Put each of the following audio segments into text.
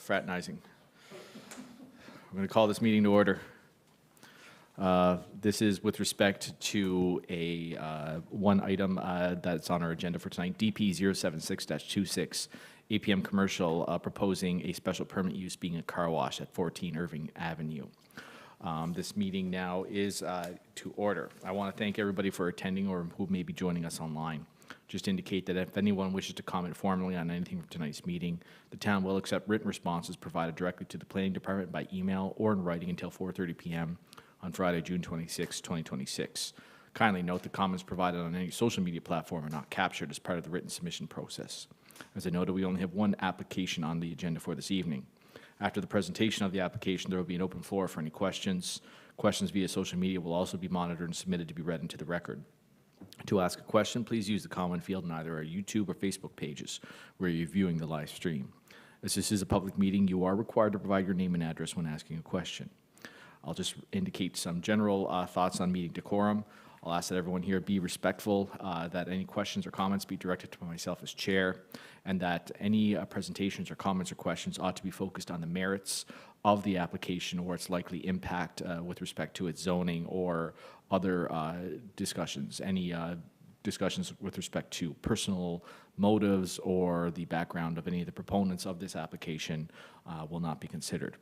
fraternizing. I'm going to call this meeting to order. This is with respect to a one item that's on our agenda for tonight, DP 076-26, APM Commercial, proposing a special permit use being a car wash at 14 Irving Avenue. This meeting now is to order. I want to thank everybody for attending or who may be joining us online. Just indicate that if anyone wishes to comment formally on anything from tonight's meeting, the town will accept written responses provided directly to the planning department by email or in writing until 4:30 p.m. on Friday, June 26, 2026. Kindly note the comments provided on any social media platform are not captured as part of the written submission process. As I noted, we only have one application on the agenda for this evening. After the presentation of the application, there will be an open floor for any questions. Questions via social media will also be monitored and submitted to be read into the record. To ask a question, please use the comment field in either our YouTube or Facebook pages where you're viewing the live stream. As this is a public meeting, you are required to provide your name and address when asking a question. I'll just indicate some general thoughts on meeting decorum. I'll ask that everyone here be respectful, that any questions or comments be directed to myself as chair, and that any presentations or comments or questions ought to be focused on the merits of the application or its likely impact with respect to its zoning or other discussions. Any discussions with respect to personal motives or the background of any of the proponents of this application will not be considered.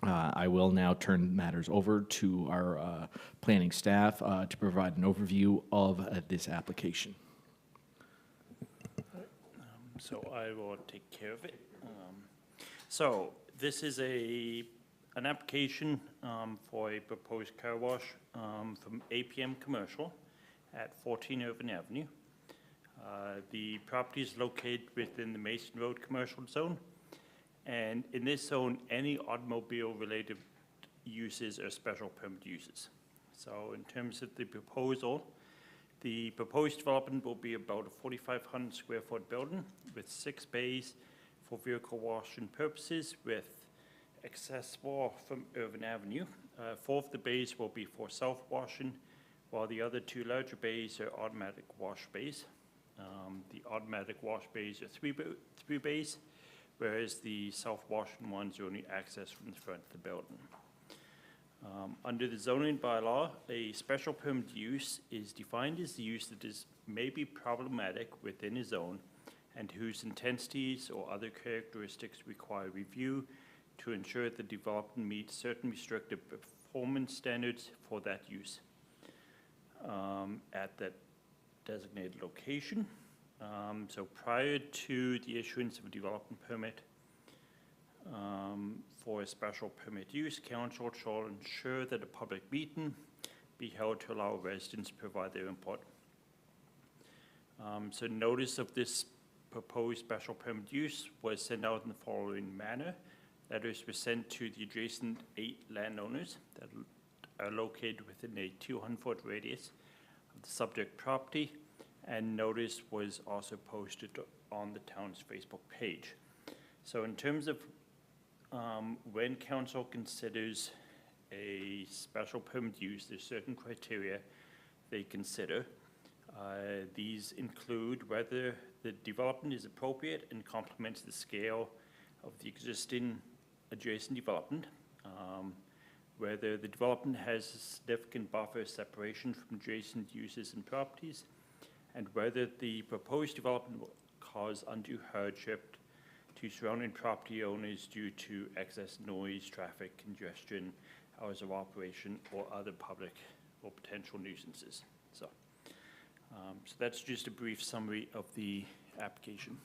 I will now turn matters over to our planning staff to provide an overview of this application. So I will take care of it. So this is an application for a proposed car wash from APM Commercial at 14 Irving Avenue. The property is located within the Mason Road commercial zone. And in this zone, any automobile-related uses are special permit uses. So in terms of the proposal, the proposed development will be about a 4,500 square foot building with 6 bays for vehicle washing purposes with accessible from Irving Avenue. 4 of the bays will be for self-washing, while the other 2 larger bays are automatic wash bays. The automatic wash bays are 3 bays, whereas the self-washing ones are only accessed from the front of the building. Under the zoning bylaw, a special permit use is defined as the use that may be problematic within a zone and whose intensities or other characteristics require review to ensure the development meets certain restrictive performance standards for that use at that designated location. So prior to the issuance of a development permit for a special permit use, council shall ensure that a public meeting be held to allow residents to provide their input. So notice of this proposed special permit use was sent out in the following manner. Letters were sent to the adjacent 8 landowners that are located within a 200-foot radius of the subject property, and notice was also posted on the town's Facebook page. So in terms of when council considers a special permit use, there's certain criteria they consider. These include whether the development is appropriate and complements the scale of the existing adjacent development, whether the development has a significant buffer separation from adjacent uses and properties, and whether the proposed development will cause undue hardship to surrounding property owners due to excess noise, traffic congestion, hours of operation, or other public or potential nuisances. So that's just a brief summary of the application.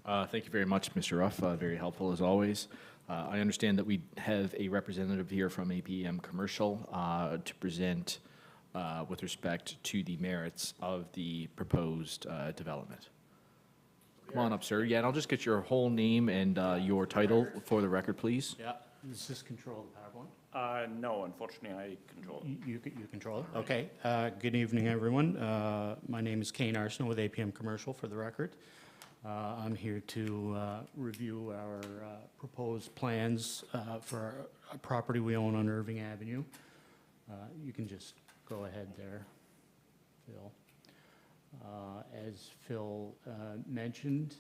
Thank you very much, Mr. Ruff. Very helpful as always. I understand that we have a representative here from APM Commercial to present with respect to the merits of the proposed development. Come on up, sir. Yeah, and I'll just get your whole name and your title for the record, please. Yeah. Does this control the PowerPoint? No, unfortunately, I control it. You control it? Okay. Good evening, everyone. My name is Kane Arsenault with APM Commercial, for the record. I'm here to review our proposed plans for a property we own on Irving Avenue. You can just go ahead there, Phil. As Phil mentioned,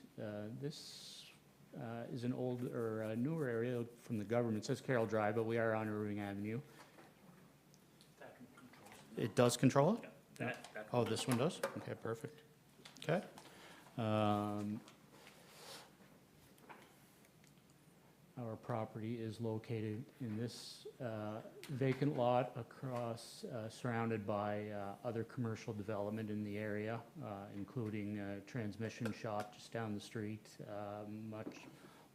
this is an old or a newer area from the government. It says Carroll Drive, but we are on Irving Avenue. It does control it? That Oh, this one does? Okay, perfect. Okay. Our property is located in this vacant lot across, surrounded by other commercial development in the area, including a transmission shop just down the street, a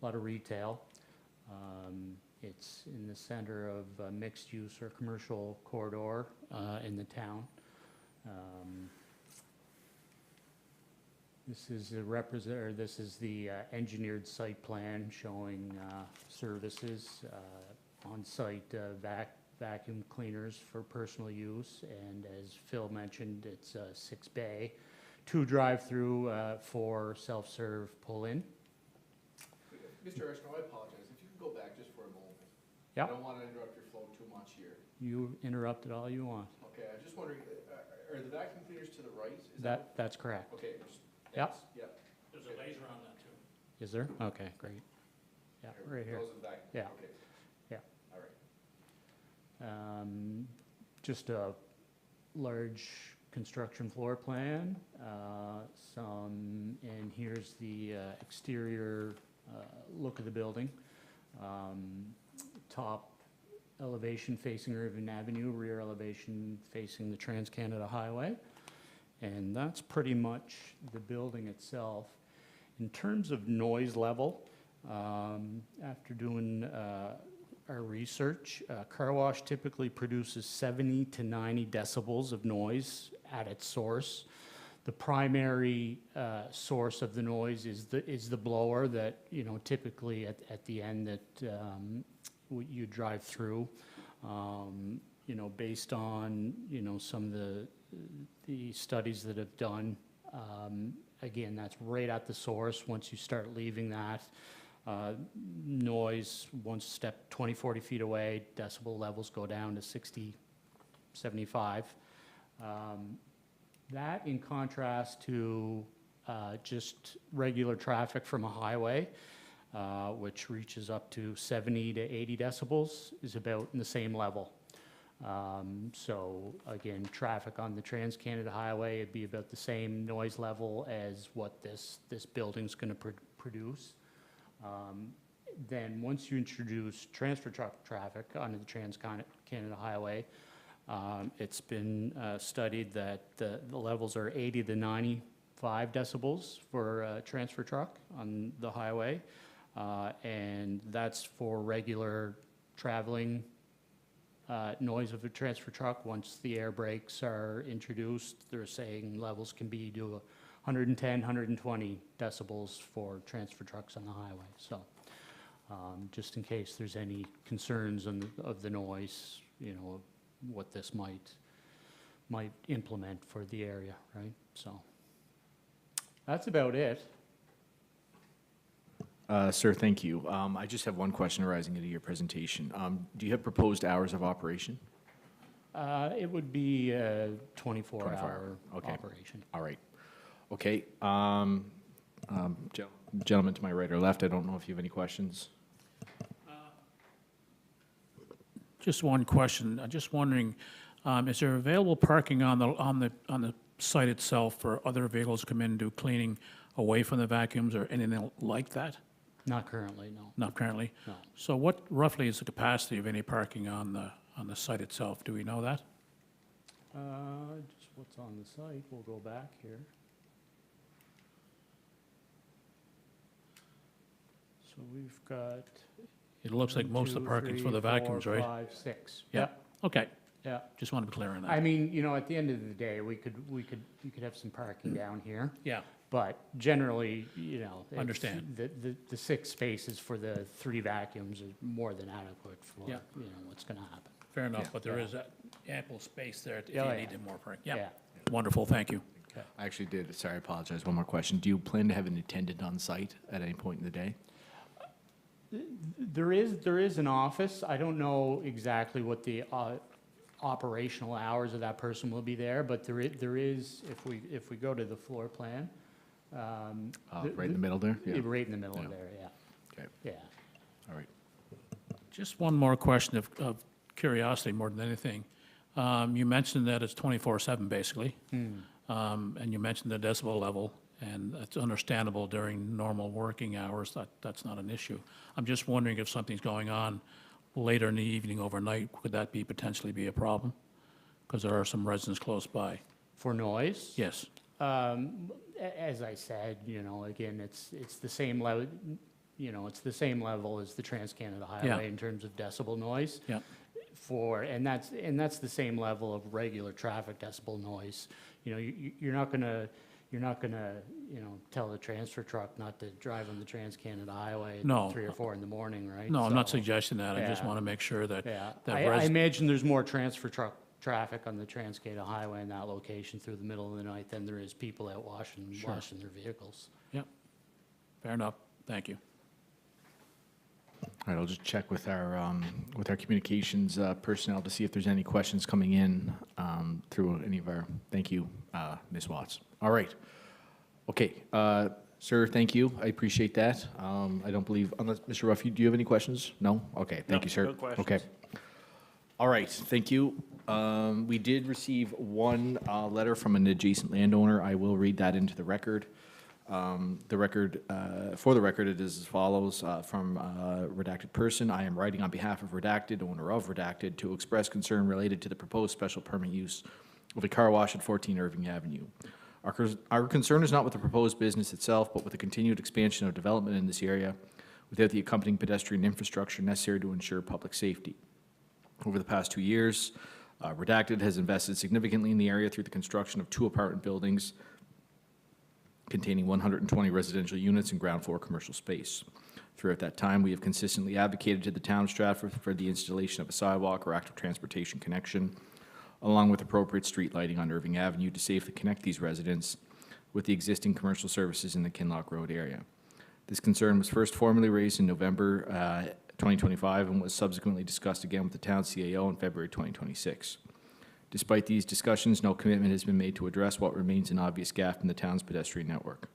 lot of retail. It's in the center of a mixed-use or commercial corridor in the town. This is the engineered site plan showing services, on-site vacuum cleaners for personal use, and as Phil mentioned, it's 6-bay, 2 drive-through, 4 self-serve pull-in. Mr. Arsenault, I apologize. If you can go back just for a moment. Yep. I don't want to interrupt your flow too much here. You interrupt it all you want. Okay, I'm just wondering, are the vacuum cleaners to the right? Is That's correct. Okay. Yep. Yep. There's a laser on that too. Is there? Okay, great. Yeah, right here. Those are the vacuum. Yeah. Okay. Yeah. All right. Just a large construction floor plan, and here's the exterior look of the building. Top elevation facing Irving Avenue, rear elevation facing the Trans-Canada Highway. And that's pretty much the building itself. In terms of noise level, after doing our research, car wash typically produces 70 to 90 decibels of noise at its source. The primary source of the noise is the blower that, you know, typically at the end that you drive through. You know, based on, you know, some of the studies that have done, again, that's right at the source. Once you start leaving that, noise, once step 20, 40 feet away, decibel levels go down to 60, 75. That in contrast to just regular traffic from a highway, which reaches up to 70 to 80 decibels, is about in the same level. So again, traffic on the Trans-Canada Highway, it'd be about the same noise level as what this building's going to produce. Then once you introduce transfer truck traffic onto the Trans-Canada Highway, it's been studied that the levels are 80 to 95 decibels for a transfer truck on the highway, and that's for regular traveling noise of a transfer truck. Once the air brakes are introduced, they're saying levels can be to 110, 120 decibels for transfer trucks on the highway. So just in case there's any concerns of the noise, you know, what this might implement for the area, right? So that's about it. Sir, thank you. I just have one question arising into your presentation. Do you have proposed hours of operation? It would be a 24-hour okay. operation. All right. Okay. Gentleman to my right or left, I don't know if you have any questions. Just one question. I'm just wondering, is there available parking on the site itself for other vehicles to come in and do cleaning away from the vacuums or anything like that? Not currently, no. Not currently? No. So what roughly is the capacity of any parking on the site itself? Do we know that? Just what's on the site, we'll go back here. So we've got. It looks like most of the parking's for the vacuums, right? 5, 6. Yeah. Yep. Okay. Yeah. Just want to be clear on I that. mean, you know, at the end of the day, you could have some parking down here, Yeah. but generally, you know. it's- Understand. The 6 spaces for the 3 vacuums is more than adequate for, Yeah. you know, what's gonna happen. Fair enough, Yeah. but there Yeah. is ample space there if you Yeah, yeah. needed more parking. Yeah. Yeah. Wonderful, thank you. I actually did, sorry, I apologize. One more question. Do you plan to have an attendant on site at any point in the day? There is an office. I don't know exactly what the operational hours of that person will be there, but there is, if we go to the floor plan. Right in the middle there? Yeah. Right in the middle Yeah. of there, yeah. Okay, Yeah. all right. Just one more question of curiosity more than anything. You mentioned that it's 24/7 basically, and you mentioned the decibel level, and that's understandable during normal working hours, that's not an issue. I'm just wondering if something's going on later in the evening, overnight, could that potentially be a problem? Because there are some residents close by. For noise? Yes, As I said, again, it's the same level, it's the same level as the Trans-Canada Highway in terms of decibel noise. yeah, And that's the same level of regular traffic decibel noise. You're not gonna, tell the transfer truck not to drive on the Trans-Canada Highway No. at 3 or 4 in the morning, right? no, I'm not So, suggesting that, I just yeah. want to make sure that. Yeah, that I imagine there's more transfer truck traffic on the Trans-Canada Highway in that location through the middle of the night than there is people out washing their vehicles. Yeah, fair enough, thank you. All right, I'll just check with our communications personnel to see if there's any questions coming in through any of our, thank you, Ms. Watts. All right. Okay, sir, thank you. I appreciate that. I don't believe, unless, Mr. Ruffey, do you have any questions? No? Okay, thank No, you, sir. no questions. Okay. All right, thank you. We did receive one letter from an adjacent landowner. I will read that into the record. For the record, it is as follows, from redacted person. I am writing on behalf of redacted, owner of redacted, to express concern related to the proposed special permit use of a car wash at 14 Irving Avenue. Our concern is not with the proposed business itself, but with the continued expansion of development in this area without the accompanying pedestrian infrastructure necessary to ensure public safety. Over the past 2 years, Redacted has invested significantly in the area through the construction of 2 apartment buildings containing 120 residential units and ground floor commercial space. Throughout that time, we have consistently advocated to the town of Stratford for the installation of a sidewalk or active transportation connection, along with appropriate street lighting on Irving Avenue to safely connect these residents with the existing commercial services in the Kinloch Road area. This concern was first formally raised in November 2025 and was subsequently discussed again with the town CAO in February 2026. Despite these discussions, no commitment has been made to address what remains an obvious gap in the town's pedestrian network.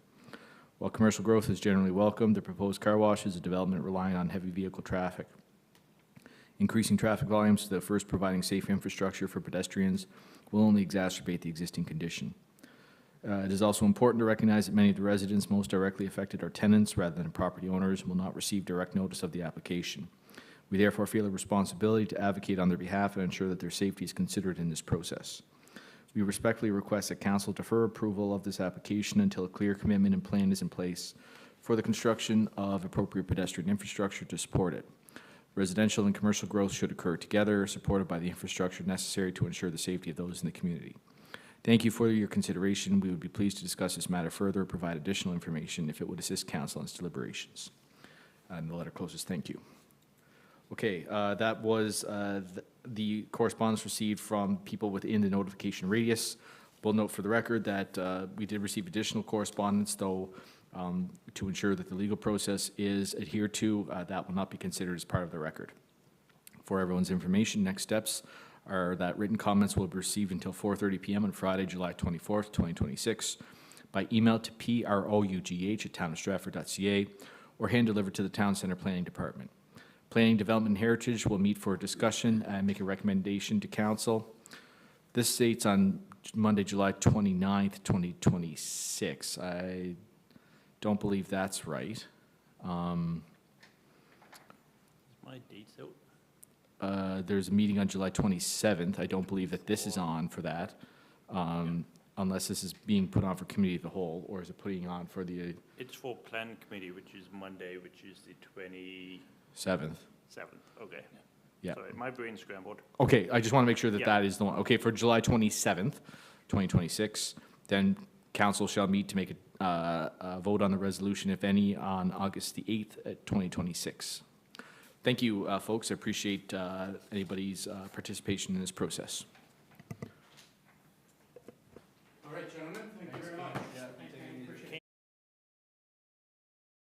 While commercial growth is generally welcomed, the proposed car wash is a development relying on heavy vehicle traffic. Increasing traffic volumes without first providing safe infrastructure for pedestrians will only exacerbate the existing condition. It is also important to recognize that many of the residents most directly affected are tenants rather than property owners and will not receive direct notice of the application. We therefore feel a responsibility to advocate on their behalf and ensure that their safety is considered in this process. We respectfully request that Council defer approval of this application until a clear commitment and plan is in place for the construction of appropriate pedestrian infrastructure to support it. Residential and commercial growth should occur together, supported by the infrastructure necessary to ensure the safety of those in the community. Thank you for your consideration. We would be pleased to discuss this matter further, provide additional information if it would assist Council in its deliberations. And the letter closes. Thank you. Okay, that was the correspondence received from people within the notification radius. We'll note for the record that we did receive additional correspondence, though, to ensure that the legal process is adhered to, that will not be considered as part of the record. For everyone's information, next steps are that written comments will be received until 4:30 p.m. on Friday, July 24th, 2026, by email to prough@townofstratford.ca or hand-delivered to the Town Centre Planning Department. Planning, Development, and Heritage will meet for a discussion and make a recommendation to Council. This date's on Monday, July 29th, 2026. I don't believe that's right. My date's out. There's a meeting on July 27th. I don't believe that this is on for that, unless this is being put on for Committee of the Whole, or is it putting on for the It's for Plan Committee, which is Monday, which is the 7th? 27th. Okay. Yeah. Sorry, my brain scrambled. Okay, I just want to make sure that Yeah. that is the one. Okay, for July 27th, 2026, then council shall meet to make a vote on the resolution, if any, on August the 8th, 2026. Thank you, folks. I appreciate anybody's participation in this process. All right, gentlemen, thank you very much.